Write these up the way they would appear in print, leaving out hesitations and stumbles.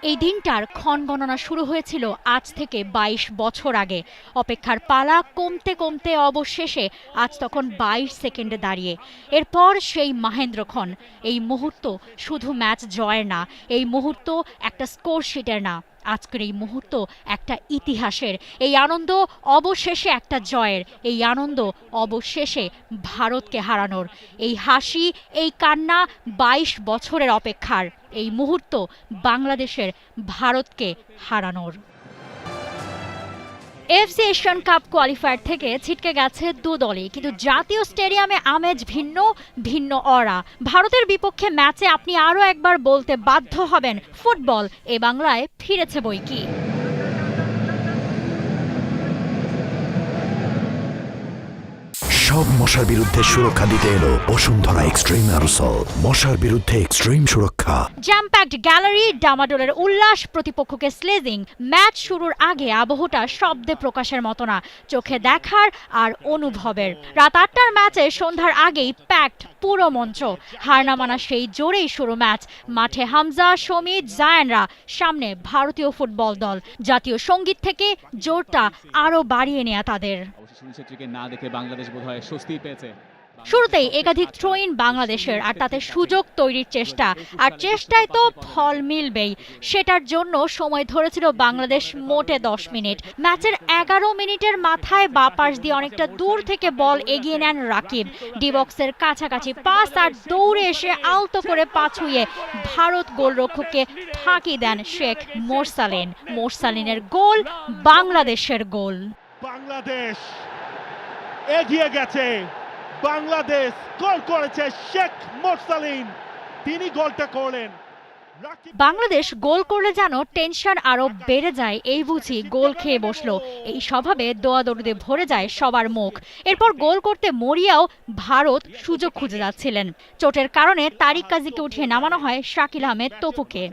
এই দিনটার ক্ষণগণনা শুরু হয়েছিল আজ থেকে ২২ বছর আগে। অপেক্ষার পালা কমতে কমতে অবশেষে আজ তখন ২২ সেকেন্ডে দাঁড়িয়ে। এরপর সেই মাহেন্দ্রক্ষণ। এই মুহূর্ত শুধু ম্যাচ জয়ের না, এই মুহূর্ত একটা স্কোর শিটের না, আজকের এই মুহূর্ত একটা ইতিহাসের। এই আনন্দ অবশেষে একটা জয়ের, এই আনন্দ অবশেষে ভারতকে হারানোর। এই হাসি, এই কান্না ২২ বছরের অপেক্ষার, এই মুহূর্ত বাংলাদেশের ভারতকে হারানোর। এফসি এশিয়ান কাপ কোয়ালিফায়ার থেকে ছিটকে গেছে দু দলই, কিন্তু জাতীয় স্টেডিয়ামে আমেজ ভিন্ন, ভিন্ন অরা। ভারতের বিপক্ষে ম্যাচে আপনি আরও একবার বলতে বাধ্য হবেন, ফুটবল এ বাংলায় ফিরেছে বৈকি। সব মশার বিরুদ্ধে সুরক্ষা দিতে এলো বসুন্ধরা এক্সট্রিম অ্যারোসল, মশার বিরুদ্ধে এক্সট্রিম সুরক্ষা। জ্যাম প্যাকড গ্যালারি, ডামাডোলের উল্লাস, প্রতিপক্ষকে স্লেজিং। ম্যাচ শুরুর আগে আবহটা শব্দে প্রকাশের মতো না, চোখে দেখার আর অনুভবের। রাত ৮টার ম্যাচে সন্ধ্যার আগেই প্যাকড পুরো মঞ্চ। হার না মানা সেই জোরেই শুরু ম্যাচ। মাঠে হামজা, শমিত, জায়ানরা, সামনে ভারতীয় ফুটবল দল। জাতীয় সঙ্গীত থেকে জোরটা আরও বাড়িয়ে নেয়া তাদের। না দেখে বাংলাদেশ বোধহয় স্বস্তি পেয়েছে। শুরুতেই একাধিক থ্রো-ইন বাংলাদেশের, আর তাতে সুযোগ তৈরির চেষ্টা, আর চেষ্টায় তো ফল মিলবেই। সেটার জন্য সময় ধরেছিল বাংলাদেশ মোটে ১০ মিনিট। ম্যাচের ১১ মিনিটের মাথায় বাঁ পাশ দিয়ে অনেকটা দূর থেকে বল এগিয়ে নেন রাকিব। ডিবক্সের কাছাকাছি পাস আর দৌড়ে এসে আলতো করে পা ছুঁয়ে ভারত গোলরক্ষককে ফাঁকি দেন শেখ মোরসালিন। মোরসালিনের গোল বাংলাদেশের গোল। বাংলাদেশ এগিয়ে গেছে, বাংলাদেশ গোল করেছে শেখ মোরসালিন, তিনি গোলটা করলেন। বাংলাদেশ গোল করলে যেন টেনশন আরো বেড়ে যায়, এই বুঝি গোল খেয়ে বসলো। এই স্বভাবে দোয়াদৌড়িতে ভরে যায় সবার মুখ। এরপর গোল করতে মরিয়াও ভারত সুযোগ খুঁজে যাচ্ছিলেন। চোটের কারণে তারিক কাজীকে উঠিয়ে নামানো হয় শাকিল আহমেদ তপুকে।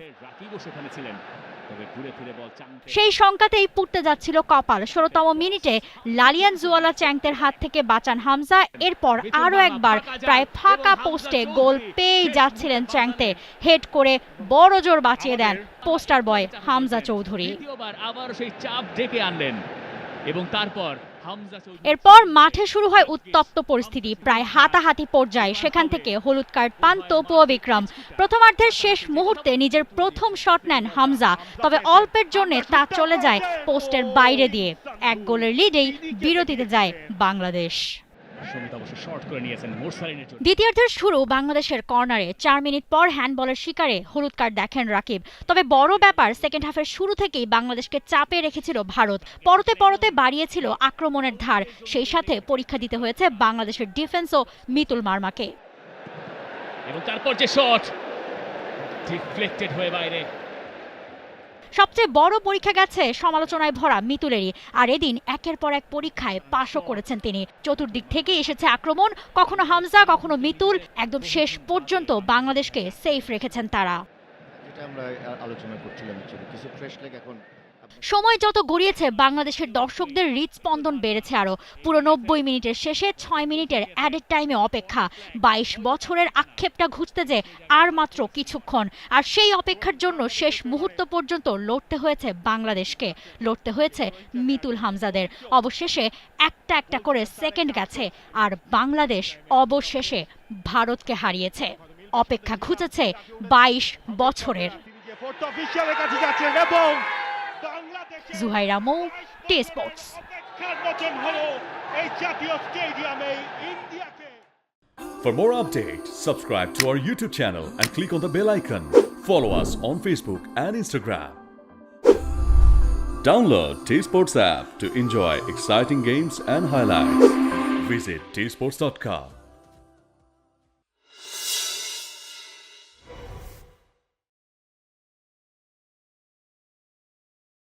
সেই সংখ্যাতেই পুড়তে যাচ্ছিল কপাল। ১৬তম মিনিটে লালিয়ান জুয়ালা চ্যাংতের হাত থেকে বাঁচান হামজা। এরপর আরও একবার প্রায় ফাঁকা পোস্টে গোল পেয়েই যাচ্ছিলেন চ্যাংতে, হেড করে বড় জোর বাঁচিয়ে দেন পোস্টার বয় হামজা চৌধুরী। আবার সেই চাপ ডেকে আনলেন এবং তারপর এরপর মাঠে শুরু হয় উত্তপ্ত পরিস্থিতি, প্রায় হাতাহাতি পর্যায়ে। সেখান থেকে হলুদ কার্ড পান তপু ও বিক্রম। প্রথমার্ধের শেষ মুহূর্তে নিজের প্রথম শট নেন হামজা, তবে অল্পের জন্য তা চলে যায় পোস্টের বাইরে দিয়ে। এক গোলের লিডেই বিরতিতে যায় বাংলাদেশ। দ্বিতীয়ার্ধের শুরু বাংলাদেশের কর্নারে। ৪ মিনিট পর হ্যান্ডবলের শিকারে হলুদ কার্ড দেখেন রাকিব। তবে বড় ব্যাপার, সেকেন্ড হাফের শুরু থেকেই বাংলাদেশকে চাপে রেখেছিল ভারত। পরতে পরতে বাড়িয়েছিল আক্রমণের ধার। সেই সাথে পরীক্ষা দিতে হয়েছে বাংলাদেশের ডিফেন্স ও মিতুল মার্মাকে। এবং তারপর যে শট ডিফ্লেক্টেড হয়ে বাইরে। সবচেয়ে বড় পরীক্ষা গেছে সমালোচনায় ভরা মিতুলেরই, আর এদিন একের পর এক পরীক্ষায় পাশও করেছেন তিনি। চতুর্দিক থেকে এসেছে আক্রমণ, কখনো হামজা, কখনো মিতুল। একদম শেষ পর্যন্ত বাংলাদেশকে সেফ রেখেছেন তারা। সময় যত গড়িয়েছে বাংলাদেশের দর্শকদের হৃদস্পন্দন বেড়েছে আরো। পুরো ৯০ মিনিটের শেষে ৬ মিনিটের অ্যাডেড টাইমে অপেক্ষা। ২২ বছরের আক্ষেপটা ঘুচতে যে আর মাত্র কিছুক্ষণ, আর সেই অপেক্ষার জন্য শেষ মুহূর্ত পর্যন্ত লড়তে হয়েছে বাংলাদেশকে, লড়তে হয়েছে মিতুল হামজাদের। অবশেষে একটা একটা করে সেকেন্ড গেছে, আর বাংলাদেশ অবশেষে ভারতকে হারিয়েছে। অপেক্ষা ঘুচেছে ২২ বছরের। জুহাইরা মৌ, T Sports. For more updates, subscribe to our YouTube channel and click on the bell icon. Follow us on Facebook and Instagram. Download T Sports app to enjoy exciting games and highlights. Visit tsports.com.